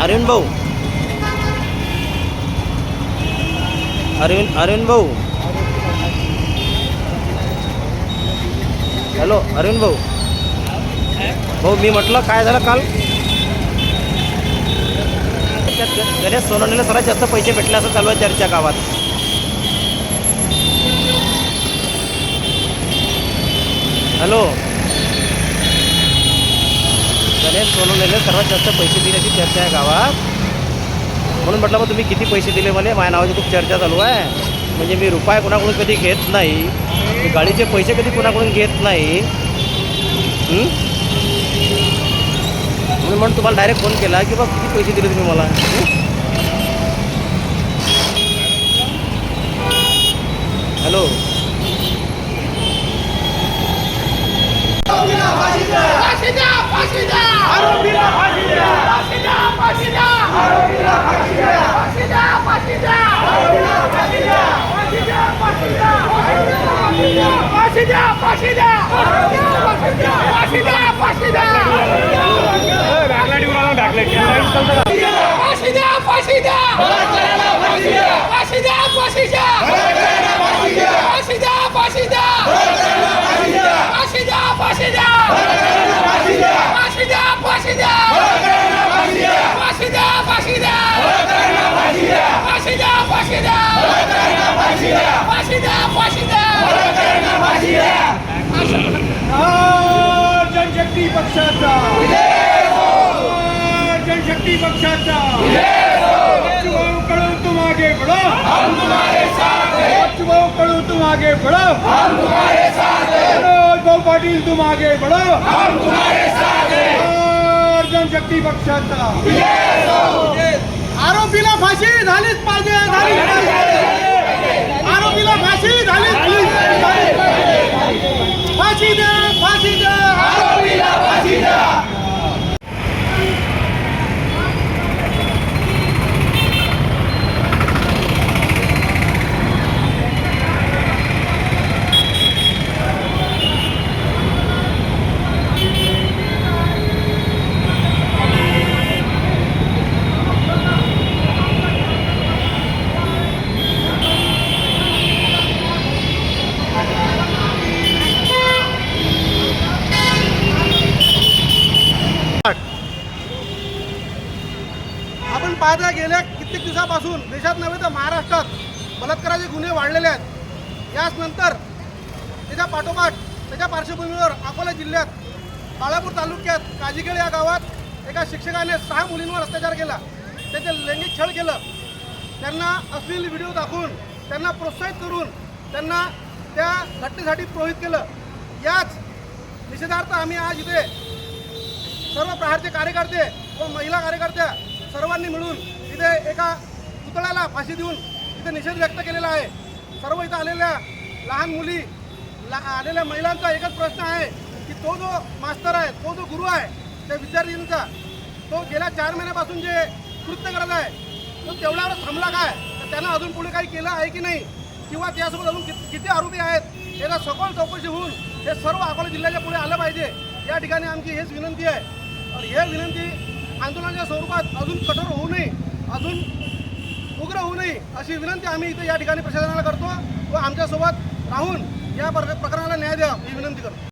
अरविंद भाऊ, अरविंद भाऊ, हॅलो अरविंद भाऊ. भाऊ मी म्हटलं काय झालं काल गणेश सोनवणेला सर्वात जास्त पैसे भेटले असं चालू आहे चर्चा गावात. हॅलो, गणेश सोनवणेला सर्वात जास्त पैसे दिल्याची चर्चा आहे गावात. म्हणून म्हटलं मग तुम्ही किती पैसे दिले म्हणे. माझ्या नावाची खूप चर्चा चालू आहे. म्हणजे मी रुपये कोणाकडून कधी घेत नाही, मी गाडीचे पैसे कधी कोणाकडून घेत नाही. म्हणून तुम्हाला डायरेक्ट फोन केला की बा किती पैसे दिले तुम्ही मला. हॅलो, जनशक्ती पक्षाचा, जनशक्ती पक्षाचा. भाऊ कळू तुम आगे बढ़ो, हम तुम्हारे साथ हैं. भाऊ कळू तुम आगे बढ़ो, हम तुम्हारे साथ हैं. भाऊ पाटील तुम आगे बढ़ो, हम तुम्हारे साथ हैं. जनशक्ती पक्षाचा. आरोपीला फाशी झालीच पाहिजे, झालीच पाहिजे. आरोपीला फाशी झालीच पाहिजे. फाशी द्या, फाशी द्या, आरोपीला फाशी द्या. आपण पाहता गेल्या कित्येक दिवसापासून देशात नव्हे तर महाराष्ट्रात बलात्काराचे गुन्हे वाढलेले आहेत. याच नंतर त्याच्या पाठोपाठ त्याच्या पार्श्वभूमीवर अकोला जिल्ह्यात बाळापूर तालुक्यात काजीखेड या गावात एका शिक्षकाने 6 मुलींवर अत्याचार केला, त्याचे लैंगिक छळ केलं, त्यांना अश्लील व्हिडिओ दाखवून त्यांना प्रोत्साहित करून त्यांना त्या घटनेसाठी प्रोहित केलं. याच निषेधार्थ आम्ही आज इथे सर्व प्रहारचे कार्यकर्ते व महिला कार्यकर्त्या सर्वांनी मिळून इथे एका पुतळ्याला फाशी देऊन इथे निषेध व्यक्त केलेला आहे. सर्व इथं आलेल्या लहान मुली आलेल्या महिलांचा एकच प्रश्न आहे की तो जो मास्तर आहे, तो जो गुरु आहे त्या विद्यार्थ्यांचा, तो गेल्या 4 महिन्यापासून जे कृत्य करत आहे तो तेवढ्यावर थांबला काय, तर त्यानं अजून पुढे काही केलं आहे की नाही, किंवा त्यासोबत अजून किती आरोपी आहेत याला सखोल चौकशी होऊन हे सर्व अकोला जिल्ह्याच्या पुढे आलं पाहिजे. या ठिकाणी आमची हेच विनंती आहे. और हे विनंती आंदोलनाच्या स्वरूपात अजून कठोर होऊ नये, अजून उग्र होऊ नये अशी विनंती आम्ही इथे या ठिकाणी प्रशासनाला करतो व आमच्यासोबत राहून या प्रकरणाला न्याय द्या ही विनंती करतो.